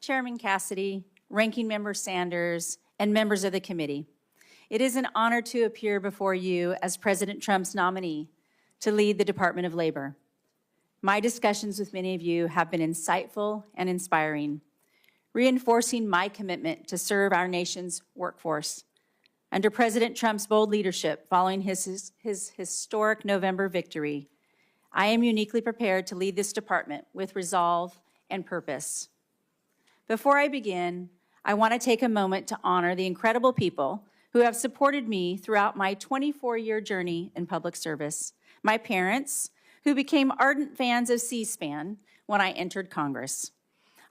Chairman Cassidy, Ranking Member Sanders, and members of the committee. It is an honor to appear before you as President Trump's nominee to lead the Department of Labor. My discussions with many of you have been insightful and inspiring, reinforcing my commitment to serve our nation's workforce. Under President Trump's bold leadership following his historic November victory, I am uniquely prepared to lead this department with resolve and purpose. Before I begin, I want to take a moment to honor the incredible people who have supported me throughout my 24-year journey in public service. My parents, who became ardent fans of C-SPAN when I entered Congress,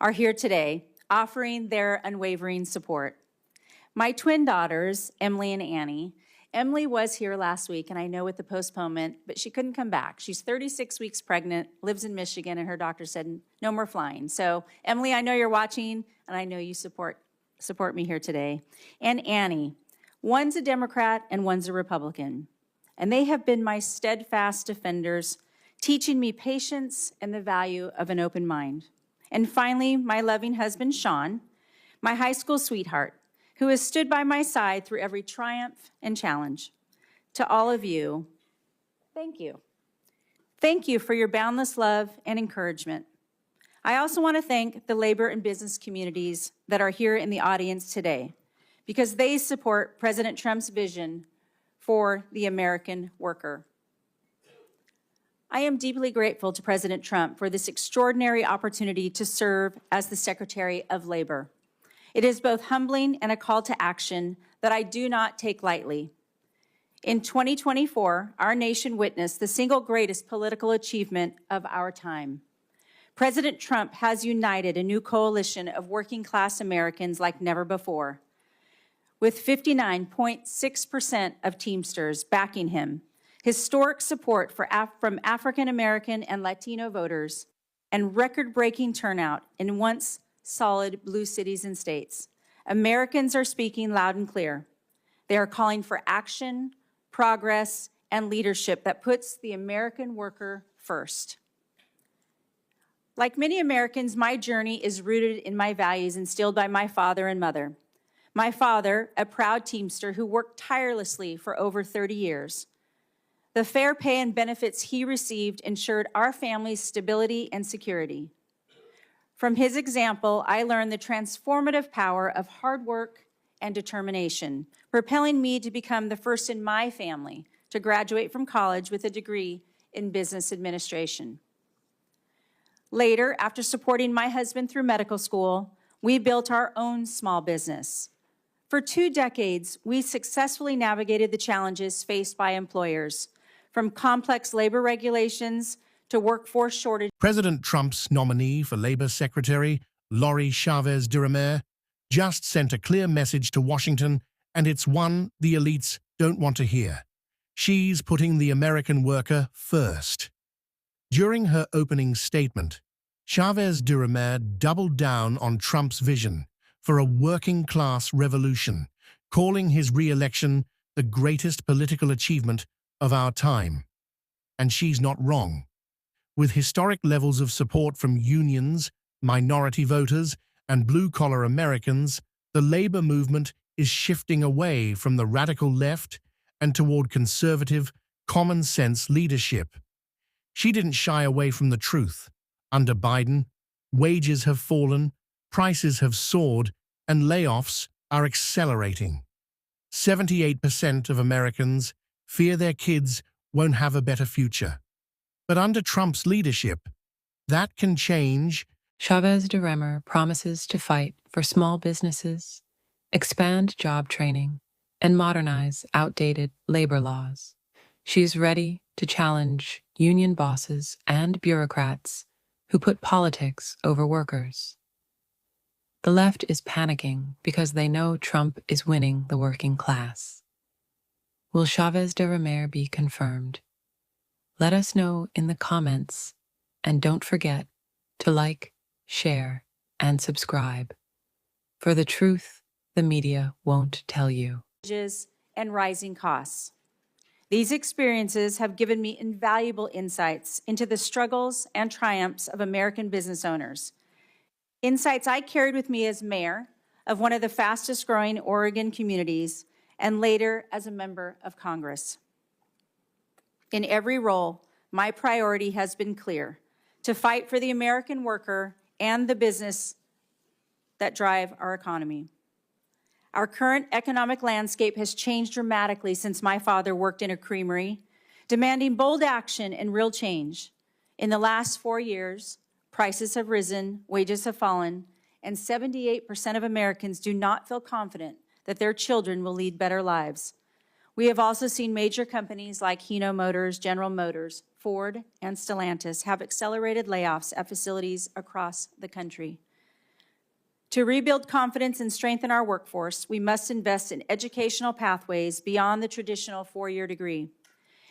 are here today offering their unwavering support. My twin daughters, Emily and Annie. Emily was here last week, and I know with the postponement, but she couldn't come back. She's 36 weeks pregnant, lives in Michigan, and her doctor said no more flying. So, Emily, I know you're watching, and I know you support me here today. And Annie, one's a Democrat and one's a Republican, and they have been my steadfast defenders, teaching me patience and the value of an open mind. And finally, my loving husband, Sean, my high school sweetheart, who has stood by my side through every triumph and challenge. To all of you, thank you. Thank you for your boundless love and encouragement. I also want to thank the labor and business communities that are here in the audience today, because they support President Trump's vision for the American worker. I am deeply grateful to President Trump for this extraordinary opportunity to serve as the Secretary of Labor. It is both humbling and a call to action that I do not take lightly. In 2024, our nation witnessed the single greatest political achievement of our time. President Trump has united a new coalition of working-class Americans like never before, with 59.6% of Teamsters backing him, historic support from African American and Latino voters, and record-breaking turnout in once solid blue cities and states. Americans are speaking loud and clear. They are calling for action, progress, and leadership that puts the American worker first. Like many Americans, my journey is rooted in my values instilled by my father and mother. My father, a proud Teamster who worked tirelessly for over 30 years. The fair pay and benefits he received ensured our family's stability and security. From his example, I learned the transformative power of hard work and determination, propelling me to become the first in my family to graduate from college with a degree in business administration. Later, after supporting my husband through medical school, we built our own small business. For 2 decades, we successfully navigated the challenges faced by employers, from complex labor regulations to workforce shortage. President Trump's nominee for Labor Secretary, Lori Chavez-DeRemer, just sent a clear message to Washington, and it's one the elites don't want to hear. She's putting the American worker first. During her opening statement, Chavez-DeRemer doubled down on Trump's vision for a working-class revolution, calling his re-election the greatest political achievement of our time. And she's not wrong. With historic levels of support from unions, minority voters, and blue-collar Americans, the labor movement is shifting away from the radical left and toward conservative, common-sense leadership. She didn't shy away from the truth. Under Biden, wages have fallen, prices have soared, and layoffs are accelerating. 78% of Americans fear their kids won't have a better future. But under Trump's leadership, that can change. Chavez-DeRemer promises to fight for small businesses, expand job training, and modernize outdated labor laws. She's ready to challenge union bosses and bureaucrats who put politics over workers. The left is panicking because they know Trump is winning the working class. Will Chavez-DeRemer be confirmed? Let us know in the comments, and don't forget to like, share, and subscribe. For the truth the media won't tell you. And rising costs. These experiences have given me invaluable insights into the struggles and triumphs of American business owners. Insights I carried with me as mayor of one of the fastest growing Oregon communities and later as a member of Congress. In every role, my priority has been clear: to fight for the American worker and the business that drive our economy. Our current economic landscape has changed dramatically since my father worked in a creamery, demanding bold action and real change. In the last 4 years, prices have risen, wages have fallen, and 78% of Americans do not feel confident that their children will lead better lives. We have also seen major companies like Hino Motors, General Motors, Ford, and Stellantis have accelerated layoffs at facilities across the country. To rebuild confidence and strengthen our workforce, we must invest in educational pathways beyond the traditional 4-year degree,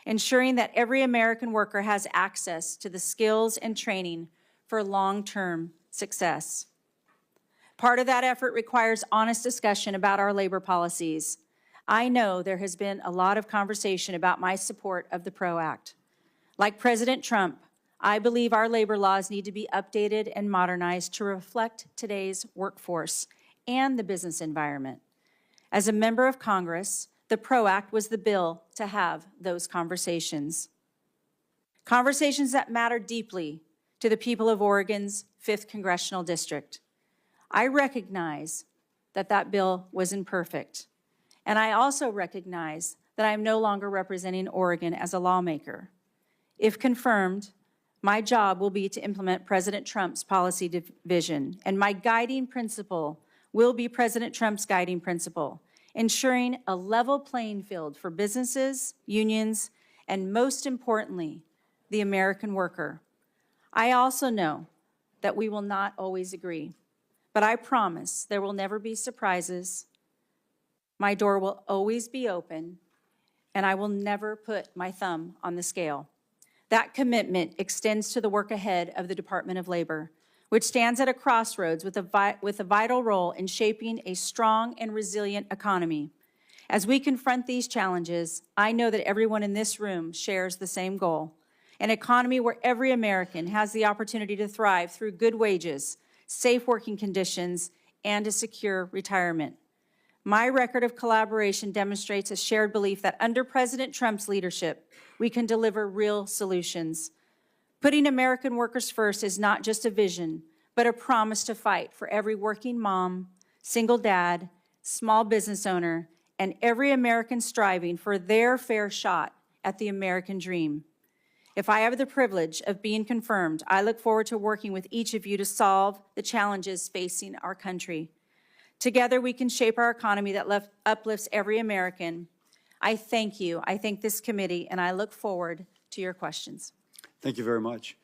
ensuring that every American worker has access to the skills and training for long-term success. Part of that effort requires honest discussion about our labor policies. I know there has been a lot of conversation about my support of the PRO Act. Like President Trump, I believe our labor laws need to be updated and modernized to reflect today's workforce and the business environment. As a member of Congress, the PRO Act was the bill to have those conversations. Conversations that matter deeply to the people of Oregon's 5th Congressional District. I recognize that that bill was imperfect, and I also recognize that I am no longer representing Oregon as a lawmaker. If confirmed, my job will be to implement President Trump's policy vision, and my guiding principle will be President Trump's guiding principle, ensuring a level playing field for businesses, unions, and most importantly, the American worker. I also know that we will not always agree, but I promise there will never be surprises. My door will always be open, and I will never put my thumb on the scale. That commitment extends to the work ahead of the Department of Labor, which stands at a crossroads with a vital role in shaping a strong and resilient economy. As we confront these challenges, I know that everyone in this room shares the same goal: an economy where every American has the opportunity to thrive through good wages, safe working conditions, and a secure retirement. My record of collaboration demonstrates a shared belief that under President Trump's leadership, we can deliver real solutions. Putting American workers first is not just a vision, but a promise to fight for every working mom, single dad, small business owner, and every American striving for their fair shot at the American dream. If I have the privilege of being confirmed, I look forward to working with each of you to solve the challenges facing our country. Together, we can shape our economy that uplifts every American. I thank you. I thank this committee, and I look forward to your questions. Thank you very much.